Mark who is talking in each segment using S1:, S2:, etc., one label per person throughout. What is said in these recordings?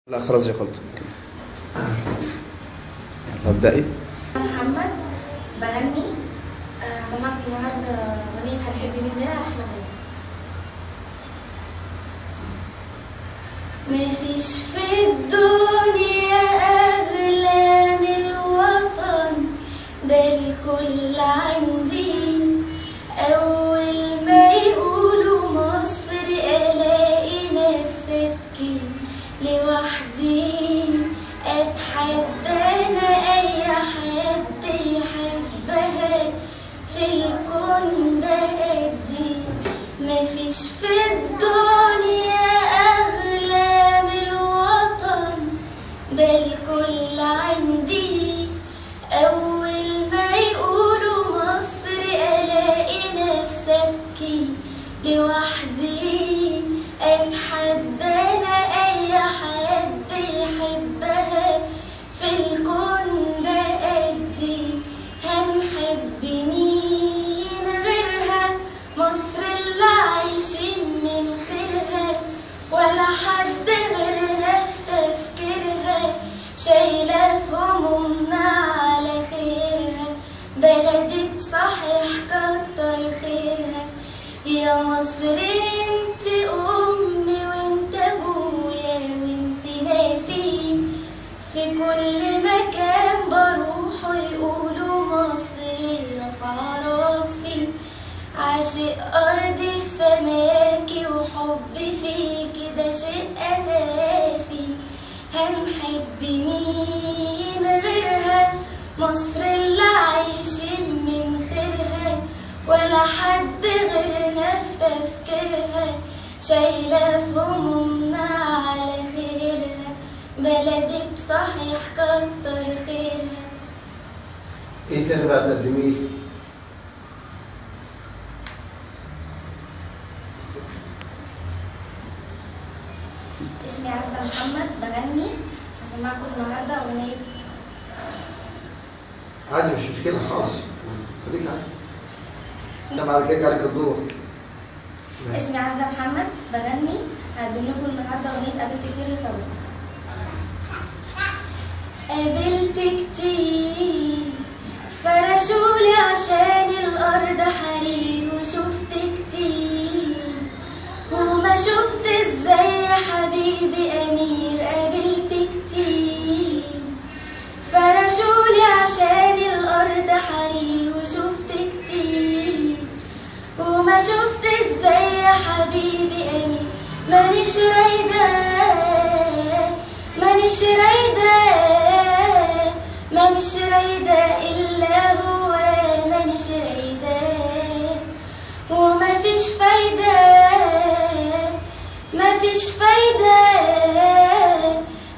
S1: لا خلاص يا خالد. ابدأي.
S2: محمد بغني. هسمعكم النهارده أغنية هتحبي مننا لأحمد عيد. مفيش في الدنيا أغلى من الوطن، ده الكل عندي. أول ما يقولوا مصر ألاقي نفسي أبكي لوحدي. أتحدى أنا أي حد يحبها في الكون ده قدي. مفيش في الدنيا أغلى من الوطن، ده الكل عندي. أول ما يقولوا مصر ألاقي نفسي أبكي لوحدي. أتحدى أنا أي حد يحبها في الكون ده قدي. هنحب مين غيرها؟ مصر اللي عايشين من خيرها، ولا حد غيرنا في تفكيرها. شايلة في همومنا على خيرها، بلدي بصحيح كتر خيرها. يا مصر انت امي وانت ابويا وانت ناسي. في كل مكان بروح ويقولوا مصر رفع راسي. عاشق ارضي في سماكي وحبي فيكي ده شيء اساسي. هنحب مين غيرها؟ مصر اللي عايشين من خيرها، ولا حد غيرنا في تفكيرها. شايلة في همومنا على خيرها، بلدي بصحيح كتر خيرها.
S3: ايه تاني بقى تقدميه؟
S2: اسمي عزة محمد بغني. هسمعكم النهارده أغنية.
S3: عادي مش مشكلة خالص، خليك عادي. انت بعد كده عليك الدور.
S2: اسمي عزة محمد بغني. هقدم لكم النهارده أغنية قابلت كتير لصوت. قابلت كتير فرشولي عشان الأرض حرير، وشفت كتير وما شفت ازاي حبيبي أمير. قابلت كتير فرشولي عشان الأرض حرير، وشفت كتير وما شفت ازاي حبيبي أمير. مانيش رايدة مانيش رايدة مانيش رايدة إلا هو. مانيش رايدة ومفيش فايدة مفيش فايدة.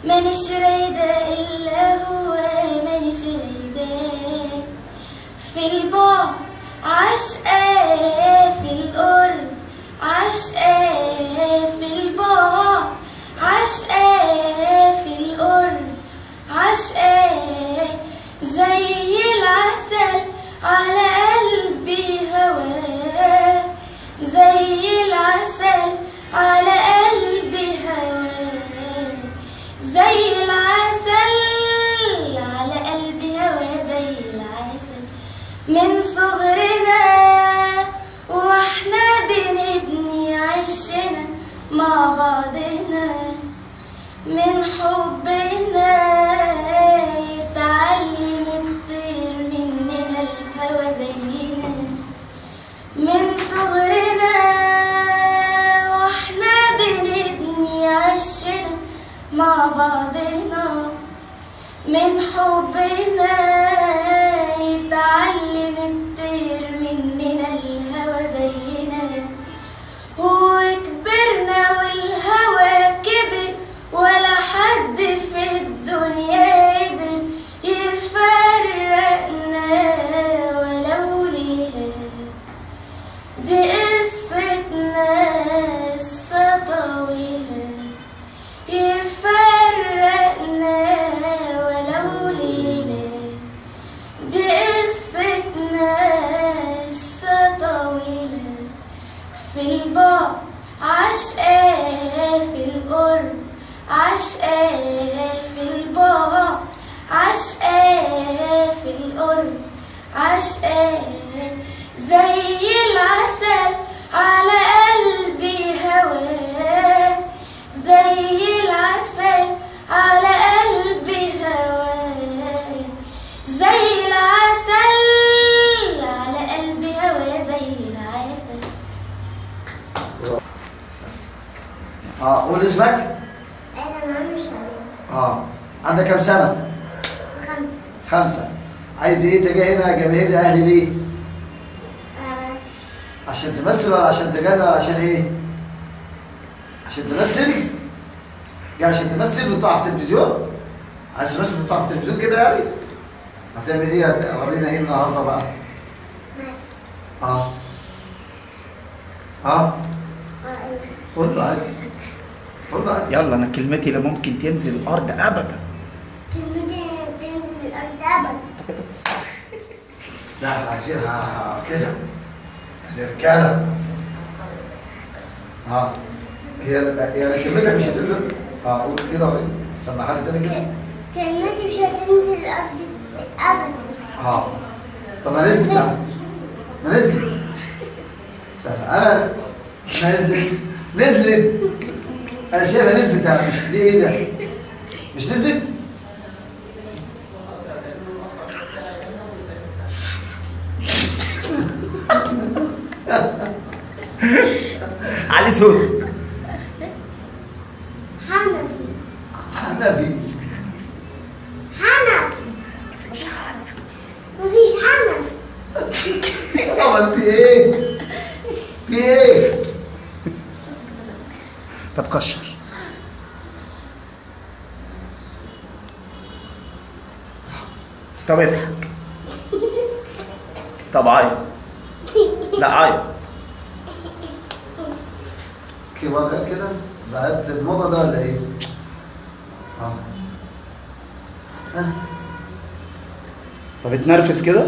S2: مانيش رايدة إلا هو. مانيش رايدة في البعد عشقة، في القرب عشقة. في البعد عشقة، في القرب عشقة. زي العسل على قلبي هواه، زي العسل على قلبي هواه. زي العسل على قلبي هواه، زي العسل. من صغرنا واحنا بنبني عشنا مع بعضنا، من حبنا يتعلم الطير مننا الهوى زينا. من صغرنا واحنا بنبني عشنا مع بعضنا، من حبنا يتعلم الطير مننا الهوى زينا. وكبرنا والهوى كبر، ولا حد في الدنيا قدر يفرقنا ولو ليها. دي قصتنا قصة طويلة، يفرقنا ولو ليلة.
S3: عندك كام سنة؟
S2: 5.
S3: 5. عايز ايه تجي هنا جماهير الاهلي ليه؟ عشان تمثل ولا عشان تغني ولا عشان ايه؟ عشان تمثل؟ يعني عشان تمثل وتطلع في التلفزيون؟ عايز تمثل وتطلع في التلفزيون كده يعني؟ هتعمل ايه؟ ورينا ايه النهارده بقى؟ قول له عادي. قول له عادي.
S1: يلا، انا كلمتي لا ممكن تنزل الارض ابدا.
S2: كلمتي تنزل الارض ابدا.
S3: لا احنا عايزينها كده زي رجاله. هي كلمتك مش هتنزل. قول كده وريني. سمع حد تاني كده.
S2: كلمتي مش هتنزل الارض ابدا.
S3: طب ما نزلت يعني. ما نزلت. انا نزلت. انا شايفها نزلت يعني. مش ليه ايه ده؟ مش نزلت؟
S1: علي صوتك.
S3: حنفي.
S2: مفيش حنفي.
S3: طبعا في ايه؟ في ايه؟
S1: طب كشر. طب اضحك. طب عيط. لا عيط.
S3: كبار كده؟ ده عيد الموضة ده ولا ايه؟
S1: طب اتنرفز كده.